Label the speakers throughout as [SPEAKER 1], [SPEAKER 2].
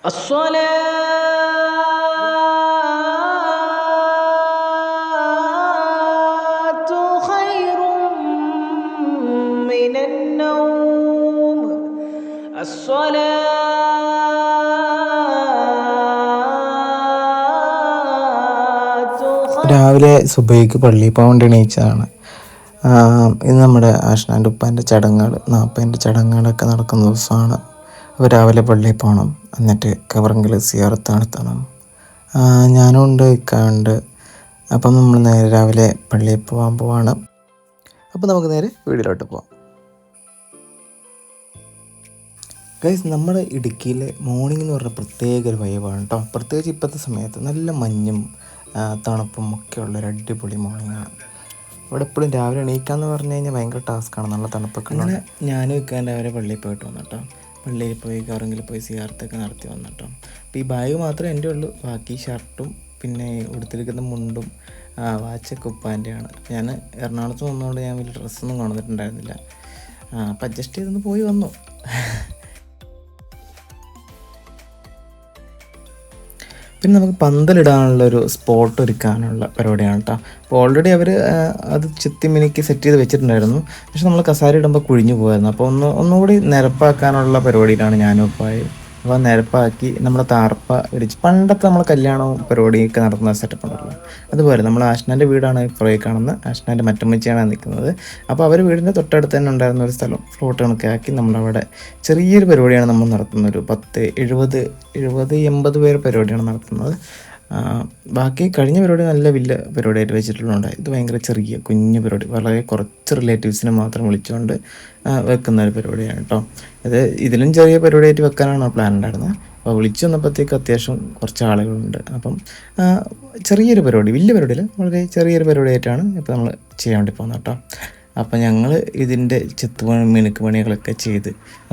[SPEAKER 1] الصلاة خير من النوم രാവിലെ സുബൈക്ക് പള്ളിയിൽ പോകാൻ വേണ്ടി എണീച്ചതാണ്. ഇന്ന് നമ്മുടെ ആഷ്നാൻ്റെ ഉപ്പാൻ്റെ ചടങ്ങുകൾ 40 ചടങ്ങുകളൊക്കെ നടക്കുന്ന ദിവസമാണ്. അപ്പോൾ രാവിലെ പള്ളിയിൽ പോകണം, എന്നിട്ട് കവറങ്കിൽ സിയാറത്ത് നടത്തണം. ഞാനും ഉണ്ട്, ഇക്കാണ്ട്. അപ്പം നമ്മൾ നേരെ രാവിലെ പള്ളിയിൽ പോകാൻ പോവാണ്. അപ്പോൾ നമുക്ക് നേരെ വീട്ടിലോട്ട് പോവാം. ഗൈസ്, നമ്മുടെ ഇടുക്കിയിലെ മോർണിംഗ് എന്ന് പറഞ്ഞാൽ പ്രത്യേക ഒരു വൈബാണ് കേട്ടോ. പ്രത്യേകിച്ച് ഇപ്പോഴത്തെ സമയത്ത് നല്ല മഞ്ഞും തണുപ്പും ഒക്കെ ഉള്ളൊരു അടിപൊളി മോർണിംഗാണ്. ഇവിടെ എപ്പോഴും രാവിലെ എണീക്കാന്ന് പറഞ്ഞു കഴിഞ്ഞാൽ ഭയങ്കര ടാസ്ക്കാണ്, നല്ല തണുപ്പൊക്കെ. അങ്ങനെ ഞാനും വെക്കാൻ രാവിലെ പള്ളിയിൽ പോയിട്ട് വന്നിട്ടോ. പള്ളിയിൽ പോയി കറങ്ങിൽ പോയി സിയാർത്തൊക്കെ നടത്തി വന്നിട്ടോ. അപ്പോൾ ഈ ബാഗ് മാത്രമേ എൻ്റെ ഉള്ളൂ, ബാക്കി ഷർട്ടും പിന്നെ ഉടുത്തിരിക്കുന്ന മുണ്ടും വാച്ചൊക്കെ ഉപ്പാൻ്റെയാണ്. ഞാൻ എറണാകുളത്ത് വന്നതുകൊണ്ട് ഞാൻ വലിയ ഡ്രസ്സൊന്നും കൊണ്ടുവന്നിട്ടുണ്ടായിരുന്നില്ല. അപ്പം അഡ്ജസ്റ്റ് ചെയ്തൊന്ന് പോയി വന്നു. പിന്നെ നമുക്ക് പന്തലിടാനുള്ളൊരു സ്പോട്ട് ഒരുക്കാനുള്ള പരിപാടിയാണ് കേട്ടോ. അപ്പോൾ ഓൾറെഡി അവർ അത് മിനുക്കി സെറ്റ് ചെയ്ത് വെച്ചിട്ടുണ്ടായിരുന്നു. പക്ഷെ നമ്മൾ കസാര ഇടുമ്പോൾ കുഴിഞ്ഞു പോയായിരുന്നു. അപ്പോൾ ഒന്നുകൂടി നിരപ്പാക്കാനുള്ള പരിപാടിയിലാണ് ഞാനും ഉപ്പായി. അപ്പോൾ നിരപ്പാക്കി നമ്മുടെ താർപ്പ വിരിച്ച്, പണ്ടത്തെ നമ്മൾ കല്യാണവും പരിപാടിയൊക്കെ നടത്തുന്ന സെറ്റപ്പ് ഉണ്ടല്ലോ, അതുപോലെ നമ്മൾ ആഷ്നാൻ്റെ വീടാണ് പുറകെ കാണുന്നത്. ആഷ്നാൻ്റെ മറ്റമ്മച്ചിയാണ് നിൽക്കുന്നത്. അപ്പോൾ അവർ വീടിൻ്റെ തൊട്ടടുത്ത് തന്നെ ഉണ്ടായിരുന്ന ഒരു സ്ഥലം ഫ്ലോട്ട് കണക്കെ ആക്കി നമ്മളവിടെ ചെറിയൊരു പരിപാടിയാണ് നമ്മൾ നടത്തുന്നത്. ഒരു 70-80 പേര് പരിപാടിയാണ് നടത്തുന്നത്. ബാക്കി കഴിഞ്ഞ പരിപാടി നല്ല വലിയ പരിപാടിയായിട്ട് വെച്ചിട്ടുള്ളതുകൊണ്ട് ഇത് ഭയങ്കര ചെറിയ കുഞ്ഞു പരിപാടി, വളരെ കുറച്ച് റിലേറ്റീവ്സിനെ മാത്രം വിളിച്ചുകൊണ്ട് വെക്കുന്ന ഒരു പരിപാടിയാണ് കേട്ടോ. ഇതിലും ചെറിയ പരിപാടിയായിട്ട് വെക്കാനാണ് പ്ലാൻ ഉണ്ടായിരുന്നത്. അപ്പോൾ വിളിച്ചു വന്നപ്പോഴത്തേക്ക് അത്യാവശ്യം കുറച്ച് ആളുകളുണ്ട്. അപ്പം ചെറിയൊരു പരിപാടി, വലിയ പരിപാടിയില്ല, വളരെ ചെറിയൊരു പരിപാടിയായിട്ടാണ് ഇപ്പോൾ നമ്മൾ ചെയ്യാൻ വേണ്ടി പോകുന്നത് കേട്ടോ. അപ്പം ഞങ്ങൾ ഇതിൻ്റെ ചെത്തുപണി മിനുക്ക് പണികളൊക്കെ ചെയ്ത്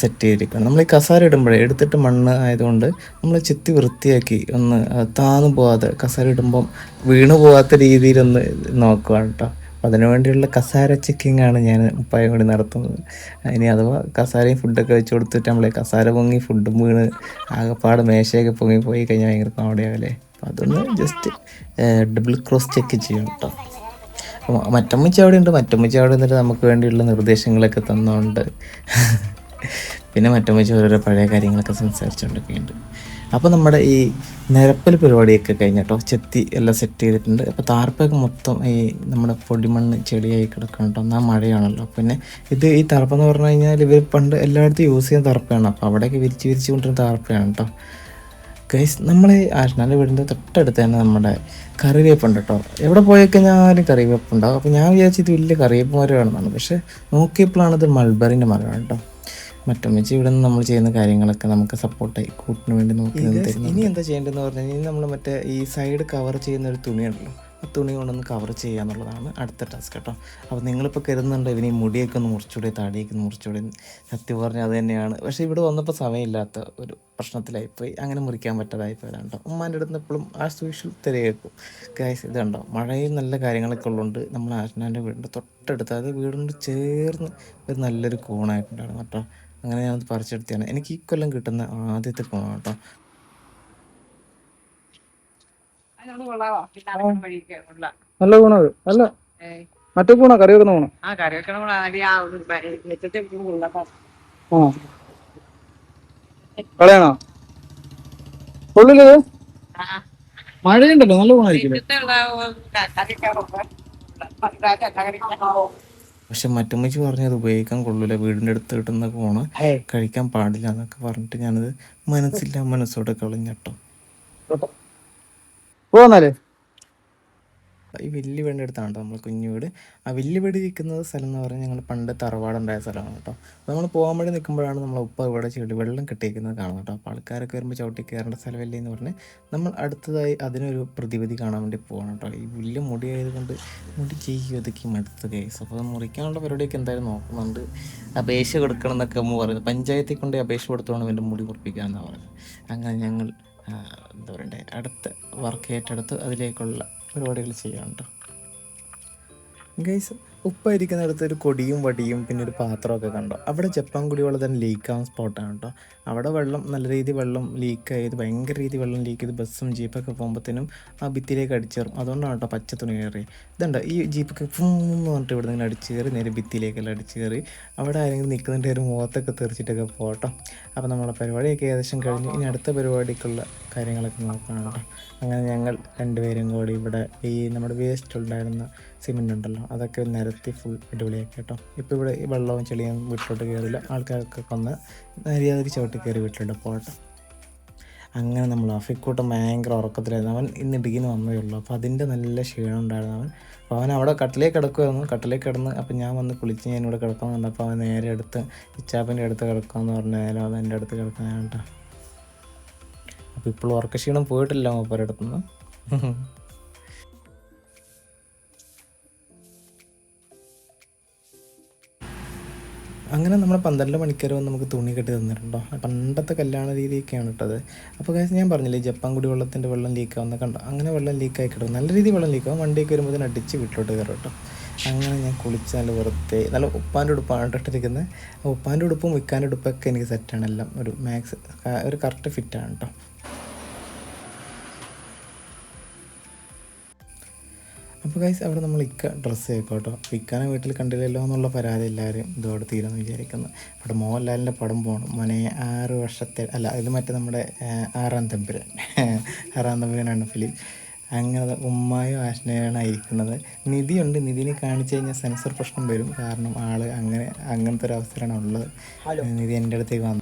[SPEAKER 1] സെറ്റ് ചെയ്തിരിക്കുകയാണ്. നമ്മൾ ഈ കസാര ഇടുമ്പോഴേ എടുത്തിട്ട് മണ്ണ് ആയതുകൊണ്ട് നമ്മൾ ചെത്തി വൃത്തിയാക്കി ഒന്ന് താന്നു പോകാതെ, കസാര ഇടുമ്പം വീണു പോകാത്ത രീതിയിലൊന്ന് നോക്കുകയാണ് കേട്ടോ. അപ്പം അതിനു വേണ്ടിയുള്ള കസാര ചെക്കിങ് ആണ് ഞാൻ ഉപ്പായും കൂടി നടത്തുന്നത്. ഇനി അഥവാ കസാരയും ഫുഡൊക്കെ വെച്ച് കൊടുത്തിട്ട് നമ്മളെ കസാര പൊങ്ങി ഫുഡും വീണ് ആകെപ്പാട് മേശയൊക്കെ പൊങ്ങി പോയി കഴിഞ്ഞാൽ ഭയങ്കര കോമഡിയാവില്ലേ. അപ്പം അതൊന്ന് ജസ്റ്റ് ഡബിൾ ക്രോസ് ചെക്ക് ചെയ്യണം കേട്ടോ. മറ്റമ്മച്ചി അവിടെ ഉണ്ട്. മറ്റമ്മച്ചി അവിടെ നിന്നിട്ട് നമുക്ക് വേണ്ടിയുള്ള നിർദ്ദേശങ്ങളൊക്കെ തന്നുകൊണ്ട് പിന്നെ മറ്റമ്മച്ചി ഓരോരോ പഴയ കാര്യങ്ങളൊക്കെ സംസാരിച്ചുകൊണ്ടൊക്കെയുണ്ട്. അപ്പോൾ നമ്മുടെ ഈ നിരപ്പൽ പരിപാടിയൊക്കെ കഴിഞ്ഞിട്ടോ, ചെത്തി എല്ലാം സെറ്റ് ചെയ്തിട്ടുണ്ട്. അപ്പോൾ താർപ്പൊക്കെ മൊത്തം ഈ നമ്മുടെ പൊടിമണ്ണ് ചെടിയായി കിടക്കുന്നുണ്ടോ, എന്നാൽ മഴയാണല്ലോ. പിന്നെ ഈ താർപ്പെന്ന് പറഞ്ഞു കഴിഞ്ഞാൽ ഇവർ പണ്ട് എല്ലായിടത്തും യൂസ് ചെയ്യുന്ന താർപ്പയാണ്. അപ്പോൾ അവിടെയൊക്കെ വിരിച്ച് കൊണ്ടിരുന്ന താർപ്പയാണ് കേട്ടോ. ഗൈസ്, നമ്മൾ ആഷ്നാൻ്റെ വീടിൻ്റെ തൊട്ടടുത്ത് തന്നെ നമ്മുടെ കറിവേപ്പുണ്ട് കേട്ടോ. എവിടെ പോയിക്കഴിഞ്ഞാലും കറിവേപ്പുണ്ടാവും. അപ്പോൾ ഞാൻ വിചാരിച്ചത് വലിയ കറിവേപ്പ് മരമാണെന്നാണ്, പക്ഷേ നോക്കിയപ്പോഴാണ് ഇത് മൾബറിൻ്റെ മരമാണ് കേട്ടോ. മറ്റമ്മച്ചി ഇവിടെ നിന്ന് നമ്മൾ ചെയ്യുന്ന കാര്യങ്ങളൊക്കെ നമുക്ക് സപ്പോർട്ടായി കൂട്ടിന് വേണ്ടി നോക്കി. ഇനി എന്താ ചെയ്യേണ്ടതെന്ന് പറഞ്ഞു കഴിഞ്ഞാൽ നമ്മൾ മറ്റേ ഈ സൈഡ് കവർ ചെയ്യുന്ന ഒരു തുണിയുണ്ടല്ലോ, ആ തുണി കൊണ്ടൊന്ന് കവർ ചെയ്യുക എന്നുള്ളതാണ് അടുത്ത ടാസ്ക് കേട്ടോ. അപ്പോൾ നിങ്ങളിപ്പോൾ കരുതുന്നുണ്ട് ഇവന് ഈ മുടിയൊക്കെ ഒന്ന് മുറിച്ചൂടെ, താടിയൊക്കെ ഒന്ന് മുറിച്ചൂടെ. സത്യം പറഞ്ഞാൽ അത് തന്നെയാണ്. പക്ഷേ ഇവിടെ വന്നപ്പോൾ സമയമില്ലാത്ത ഒരു പ്രശ്നത്തിലായിപ്പോയി, അങ്ങനെ മുറിക്കാൻ പറ്റാതായിപ്പോയതാണ് കേട്ടോ. ഉമ്മാൻ്റെ അടുത്ത് എപ്പോഴും ആസ് യൂഷ്വൽ തിരയേക്കും. ഗൈസ്, ഇത് കണ്ടോ, മഴയും നല്ല കാര്യങ്ങളൊക്കെ ഉള്ളതുകൊണ്ട് നമ്മൾ ആഷ്നാൻ്റെ വീടിൻ്റെ തൊട്ടടുത്ത്, അതായത് വീടിൻ്റെ ചേർന്ന് ഒരു നല്ലൊരു കോണായിട്ടുണ്ടായിരുന്നു കേട്ടോ. അങ്ങനെ ഞാനത് പറിച്ചെടുത്തതാണ്. എനിക്ക് ഈ കൊല്ലം കിട്ടുന്ന ആദ്യത്തെ കോണാണ് കേട്ടോ.
[SPEAKER 2] നല്ല ഗുണത് അല്ല, മറ്റേ ഗുണ കറി വെക്കുന്ന ഗുണം. കളയാണോ ഉള്ളിലത്? മഴയുണ്ടല്ലോ, നല്ല ഗുണമായിരിക്കും.
[SPEAKER 1] പക്ഷെ മറ്റമ്മച്ചി പറഞ്ഞത് ഉപയോഗിക്കാൻ കൊള്ളൂല, വീടിൻ്റെ അടുത്ത് കിട്ടുന്ന കോണ് കഴിക്കാൻ പാടില്ല എന്നൊക്കെ പറഞ്ഞിട്ട് ഞാനത് മനസ്സോടെ കളഞ്ഞട്ടോ.
[SPEAKER 2] പോന്നാലേ
[SPEAKER 1] ഈ വലിയ വീടിൻ്റെ അടുത്താണ് കേട്ടോ നമ്മൾ കുഞ്ഞു വീട്. ആ വലിയ വീട് നിൽക്കുന്നത് സ്ഥലം എന്ന് പറഞ്ഞാൽ ഞങ്ങൾ പണ്ട് തറവാടുണ്ടായ സ്ഥലമാണ് കേട്ടോ. അപ്പോൾ നമ്മൾ പോകാൻ വേണ്ടി നിൽക്കുമ്പോഴാണ് നമ്മൾ ഉപ്പ ഇവിടെ ചെടി വെള്ളം കെട്ടിയിരിക്കുന്നത് കാണുന്നത് കേട്ടോ. അപ്പോൾ ആൾക്കാരൊക്കെ വരുമ്പോൾ ചവിട്ടി കയറേണ്ട സ്ഥലമല്ലേ എന്ന് പറഞ്ഞ് നമ്മൾ അടുത്തതായി അതിനൊരു പ്രതിവിധി കാണാൻ വേണ്ടി പോകണം കേട്ടോ. ഈ വലിയ മുടി ആയതുകൊണ്ട് മുടി ഒതുക്കി മടുത്ത കേസ്. അപ്പോൾ അത് മുറിക്കാനുള്ള പരിപാടിയൊക്കെ എന്തായാലും നോക്കുന്നുണ്ട്. അപേക്ഷ കൊടുക്കണം എന്നൊക്കെ അമ്മ പറയുന്നത്, പഞ്ചായത്തിൽ കൊണ്ട് അപേക്ഷ കൊടുത്തോണം എൻ്റെ മുടി മുറിപ്പിക്കാമെന്നാണ് പറയുന്നത്. അങ്ങനെ ഞങ്ങൾ എന്താ പറയണ്ടേ, അടുത്ത വർക്ക് ഏറ്റെടുത്ത് അതിലേക്കുള്ള പരിപാടികൾ ചെയ്യാനുണ്ട് ഗൈസ്. ഉപ്പ ഇരിക്കുന്നിടത്ത് ഒരു കൊടിയും വടിയും പിന്നെ ഒരു പാത്രമൊക്കെ കണ്ടോ. അവിടെ ജപ്പാൻ കുടിവെള്ളം തന്നെ ലീക്കാവുന്ന സ്പോട്ടാണ് കേട്ടോ. അവിടെ വെള്ളം നല്ല രീതിയിൽ വെള്ളം ലീക്കായത്, ഭയങ്കര രീതിയിൽ വെള്ളം ലീക്ക് ചെയ്ത് ബസ്സും ജീപ്പൊക്കെ പോകുമ്പോഴത്തേനും ആ ഭിത്തിയിലേക്ക് അടിച്ചേറും. അതുകൊണ്ടാണ് കേട്ടോ പച്ച തുണി കയറി. ഇതുണ്ട് ഈ ജീപ്പൊക്കെ ഫൂന്ന് പറഞ്ഞിട്ട് ഇവിടെ നിന്ന് അടിച്ച് കയറി നേരെ ഭിത്തിയിലേക്കെല്ലാം അടിച്ച് കയറി. അവിടെ ആരെങ്കിലും നിൽക്കുന്നുണ്ട് ഒരു മുഖത്തൊക്കെ തെറിച്ചിട്ടൊക്കെ പോട്ടോ. അപ്പോൾ നമ്മളെ പരിപാടിയൊക്കെ ഏകദേശം കഴിഞ്ഞ് ഇനി അടുത്ത പരിപാടിക്കുള്ള കാര്യങ്ങളൊക്കെ നോക്കണം കേട്ടോ. അങ്ങനെ ഞങ്ങൾ രണ്ടുപേരും കൂടി ഇവിടെ ഈ നമ്മുടെ വേസ്റ്റ് ഉണ്ടായിരുന്ന സിമെൻ്റ് ഉണ്ടല്ലോ അതൊക്കെ നിരത്തി ഫുൾ അടിപൊളിയാക്കി കേട്ടോ. ഇപ്പോൾ ഇവിടെ ഈ വെള്ളവും ചെളിയും വീട്ടിലോട്ട് കയറില്ല, ആൾക്കാരൊക്കെ ഒന്ന് മര്യാദയ്ക്ക് ചവിട്ടി കയറി വീട്ടിലോട്ട് പോകട്ടെ. അങ്ങനെ നമ്മൾ അഫിക്കൂട്ടം ഭയങ്കര ഉറക്കത്തിലായിരുന്നു. അവൻ ഇന്ന് ഇടുക്കിന്ന് വന്നതേ ഉള്ളൂ. അപ്പോൾ അതിൻ്റെ നല്ല ക്ഷീണം ഉണ്ടായിരുന്നു അവൻ. അപ്പോൾ അവൻ അവിടെ കട്ടിലേക്ക് കിടക്കുമായിരുന്നു. കട്ടിലേക്ക് കിടന്ന് അപ്പോൾ ഞാൻ വന്ന് കുളിച്ച് ഞാൻ ഇവിടെ കിടക്കാമെന്നുണ്ട്. അപ്പോൾ അവൻ നേരെ അടുത്ത് ഇച്ചാപ്പൻ്റെ അടുത്ത് കിടക്കാമെന്ന് പറഞ്ഞ് നേരെ അവൻ എൻ്റെ അടുത്ത് കിടക്കാൻ കേട്ടോ. അപ്പോൾ ഇപ്പോൾ ഉറക്കക്ഷീണം പോയിട്ടില്ല മൂപ്പരടുത്തുനിന്ന്. അങ്ങനെ നമ്മൾ 12 മണിക്കൂർ വന്ന് നമുക്ക് തുണി കെട്ടി തന്നിട്ടുണ്ടോ. പണ്ടത്തെ കല്യാണ രീതിയൊക്കെയാണ് ഇട്ടത്. അപ്പോൾ കാര്യം ഞാൻ പറഞ്ഞില്ലേ ജപ്പാൻ കുടിവെള്ളത്തിൻ്റെ വെള്ളം ലീക്കാവുന്ന കണ്ടോ. അങ്ങനെ വെള്ളം ലീക്കായി കിട്ടും, നല്ല രീതിയിൽ വെള്ളം ലീക്കാവും. വണ്ടിയൊക്കെ വരുമ്പോൾ അടിച്ച് വീട്ടിലോട്ട് കയറും കേട്ടോ. അങ്ങനെ ഞാൻ കുളിച്ച് നല്ല വെറുതെ നല്ല ഉപ്പാൻ്റെ ഉടുപ്പാണ് ഇട്ടിരിക്കുന്നത്. ഉപ്പാൻ്റെ ഉടുപ്പും വിൽക്കാൻ്റെ ഉടുപ്പൊക്കെ എനിക്ക് സെറ്റാണ്. എല്ലാം ഒരു മാക്സ് ഒരു കറക്റ്റ് ഫിറ്റാണ് കേട്ടോ. അപ്പോൾ ഗൈസ് അവിടെ നമ്മൾ ഡ്രസ്സ് ചെയ്യിക്കും കേട്ടോ. ഇക്കാനെ വീട്ടിൽ കണ്ടില്ലല്ലോ എന്നുള്ള പരാതി എല്ലാവരും ഇതോടെ തീരുമെന്ന് വിചാരിക്കുന്നു. അവിടെ മോഹൻലാലിൻ്റെ പടം പോകണം മോനെ 6 വർഷത്തെ അല്ല ഇത് മറ്റേ നമ്മുടെ ആറാം തമ്പുരാനാണ് ഫിലിം. അങ്ങനെ ഉമ്മായും ആഷ്നയാണ് ഇരിക്കുന്നത്. നിധിയുണ്ട്, നിധിനെ കാണിച്ചു കഴിഞ്ഞാൽ സെൻസർ പ്രശ്നം വരും. കാരണം ആൾ അങ്ങനത്തെ ഒരു അവസരമാണ് ഉള്ളത്. നിധി എൻ്റെ അടുത്തേക്ക് വന്നു.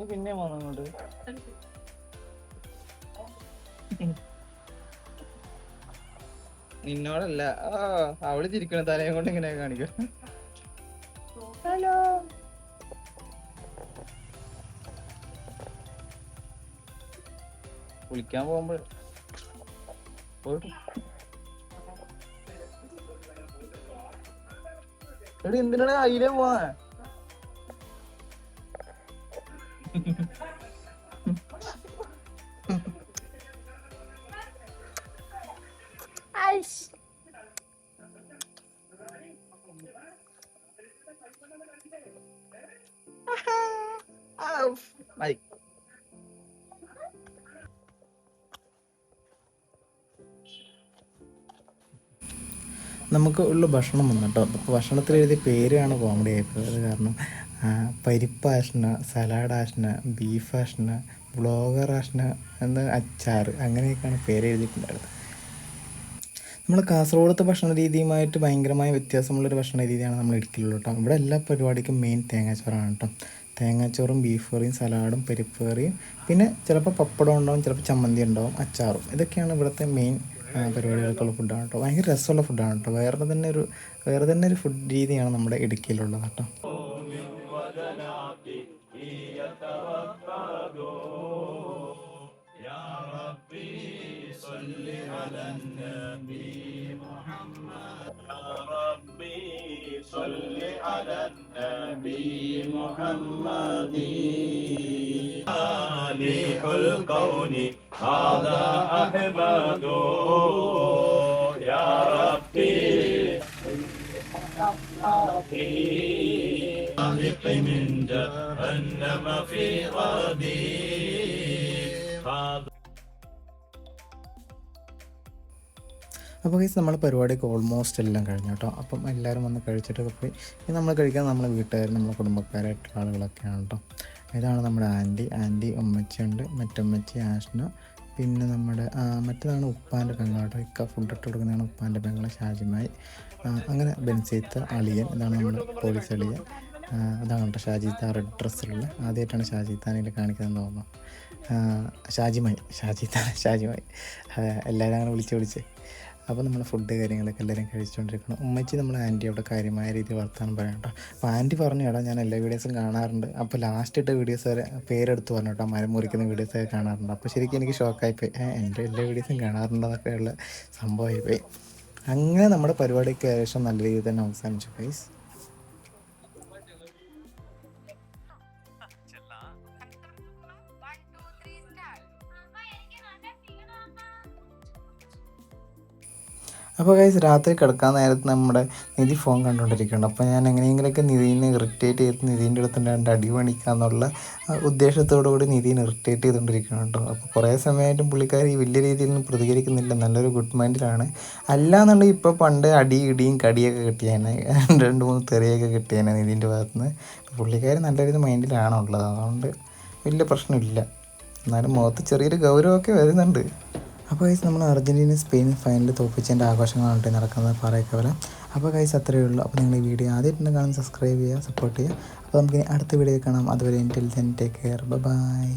[SPEAKER 1] പിന്നെ വന്നങ്ങോട്ട് നിന്നോടല്ല അവള് ചിരിക്കണ തലയും കൊണ്ട് ഇങ്ങനെ കാണിക്കും. ഹലോ കുളിക്കാൻ പോകുമ്പോൾ എടി എന്തിനാണ് അതിലേ പോവാ. നമുക്ക് ഉള്ള ഭക്ഷണം വന്നിട്ടോ. അപ്പോൾ ഭക്ഷണത്തിൽ എഴുതിയ പേരാണ് കോമഡി ആയിപ്പോയത്. കാരണം പരിപ്പ് Ashna, salad Ashna, beef Ashna, blogger Ashna എന്ന് അച്ചാർ, അങ്ങനെയൊക്കെയാണ് പേര് എഴുതിയിട്ടുണ്ടായിരുന്നത്. നമ്മൾ കാസർഗോഡത്തെ ഭക്ഷണ രീതിയുമായിട്ട് ഭയങ്കരമായ വ്യത്യാസമുള്ളൊരു ഭക്ഷണ രീതിയാണ് നമ്മൾ ഇടുക്കിയിലുള്ളത് കേട്ടോ. ഇവിടെ എല്ലാ പരിപാടിക്കും മെയിൻ തേങ്ങാച്ചോറാണ് കേട്ടോ. തേങ്ങാച്ചോറും ബീഫ് കറിയും സലാഡും പരിപ്പ് കറിയും പിന്നെ ചിലപ്പോൾ പപ്പടം ഉണ്ടാവും, ചിലപ്പോൾ ചമ്മന്തി ഉണ്ടാവും, അച്ചാറും. ഇതൊക്കെയാണ് ഇവിടുത്തെ മെയിൻ പരിപാടികൾക്കുള്ള ഫുഡാണ് കേട്ടോ. ഭയങ്കര രസമുള്ള ഫുഡാണ് കേട്ടോ. വേറെ തന്നെ ഒരു ഫുഡ് രീതിയാണ് നമ്മുടെ ഇടുക്കിയിലുള്ളത് കേട്ടോ.
[SPEAKER 3] هذا أحمد يا ربي خالق من جهنم في غدي.
[SPEAKER 1] അപ്പോൾ ഗൈസ് നമ്മളെ പരിപാടിയൊക്കെ ഓൾമോസ്റ്റ് എല്ലാം കഴിഞ്ഞു കേട്ടോ. അപ്പം എല്ലാവരും വന്ന് കഴിച്ചിട്ടൊക്കെ പോയി. ഇനി നമ്മൾ കഴിക്കാൻ നമ്മളെ വീട്ടുകാർ നമ്മളെ കുടുംബക്കാരായിട്ടുള്ള ആളുകളൊക്കെയാണ് കേട്ടോ. ഇതാണ് നമ്മുടെ ആൻറ്റി ഉമ്മച്ചിയുണ്ട്, മറ്റമ്മച്ചി ആഷ്ന, പിന്നെ നമ്മുടെ മറ്റേതാണ് ഉപ്പാൻ്റെ പെങ്ങളാട്ടോ. ഫുഡ് ഇട്ട് കൊടുക്കുന്നതാണ് ഉപ്പാൻ്റെ പെങ്ങളെ ഷാജിമായി. അങ്ങനെ ബെൻസീത്ത അളിയൻ, ഇതാണ് നമ്മുടെ പോലീസ് അളിയൻ. അതാണ് കേട്ടോ ഷാജിത്ത റെഡ് ഡ്രസ്സിലുള്ള. ആദ്യമായിട്ടാണ് ഷാജിത്താനിൽ കാണിക്കുന്നതെന്ന് തോന്നുന്നു. ഷാജിമായി എല്ലാവരും അങ്ങനെ വിളിച്ച് അപ്പോൾ നമ്മൾ ഫുഡ് കാര്യങ്ങളൊക്കെ എല്ലാവരും കഴിച്ചുകൊണ്ടിരിക്കണം. ഉമ്മച്ചി നമ്മളെ ആൻറ്റി അവിടെ കാര്യമായ രീതിയിൽ വർത്താനം പറയാം കേട്ടോ. അപ്പോൾ ആൻറ്റി പറഞ്ഞു കേട്ടോ ഞാൻ എല്ലാ വീഡിയോസും കാണാറുണ്ട്. അപ്പോൾ ലാസ്റ്റ് ഇട്ട വീഡിയോസ് വരെ പേരെടുത്ത് പറഞ്ഞു കേട്ടോ, മരം മുറിക്കുന്ന വീഡിയോസൊക്കെ കാണാറുണ്ട്. അപ്പോൾ ശരിക്കും എനിക്ക് ഷോക്കായിപ്പോയി, എൻ്റെ എല്ലാ വീഡിയോസും കാണാറുണ്ടെന്നൊക്കെയുള്ള സംഭവമായിപ്പോയി. അങ്ങനെ നമ്മുടെ പരിപാടിക്ക് ഏകദേശം നല്ല രീതിയിൽ തന്നെ അവസാനിച്ചു ഗൈസ്. അപ്പോൾ ഗൈസ് രാത്രി കിടക്കാൻ നേരത്ത് നമ്മുടെ നിധി ഫോൺ കണ്ടുകൊണ്ടിരിക്കുകയാണ്. അപ്പോൾ ഞാൻ എങ്ങനെയെങ്കിലുമൊക്കെ നിധീനെ ഇറിറ്റേറ്റ് ചെയ്ത് നിധീൻ്റെ അടുത്ത് രണ്ട് അടി പണിക്കാന്നുള്ള ഉദ്ദേശത്തോടു കൂടി നിധീനെ ഇറിറ്റേറ്റ് ചെയ്തുകൊണ്ടിരിക്കുകയാണ് കേട്ടോ. അപ്പോൾ കുറേ സമയമായിട്ടും പുള്ളിക്കാരി വലിയ രീതിയിലൊന്നും പ്രതികരിക്കുന്നില്ല, നല്ലൊരു ഗുഡ് മൈൻഡിലാണ്. അല്ലാന്നുണ്ടെങ്കിൽ ഇപ്പോൾ പണ്ട് ഇടിയും കടിയൊക്കെ കിട്ടിയേനെ, 2-3 തെറിയൊക്കെ കിട്ടിയേനെ നിധീൻ്റെ ഭാഗത്തുനിന്ന്. പുള്ളിക്കാരി നല്ലൊരു മൈൻഡിലാണുള്ളത്, അതുകൊണ്ട് വലിയ പ്രശ്നമില്ല. എന്നാലും മുഖത്ത് ചെറിയൊരു ഗൗരവമൊക്കെ വരുന്നുണ്ട്. അപ്പോൾ ഗൈസ് നമ്മൾ അർജൻറ്റീന സ്പെയിൻ ഫൈനലിൽ തോൽപ്പിച്ചതിൻ്റെ ആഘോഷങ്ങളാണ് നടക്കുന്നത് പറയൊക്കെ വരാം. അപ്പോൾ ഗൈസ് അത്രയേ ഉള്ളൂ. അപ്പോൾ നിങ്ങൾ ഈ വീഡിയോ ആദ്യമായിട്ട് കാണാൻ സബ്സ്ക്രൈബ് ചെയ്യുക, സപ്പോർട്ട് ചെയ്യുക. അപ്പോൾ നമുക്കിനി അടുത്ത വീഡിയോ കാണാം. അതുവരെ till then take care, by.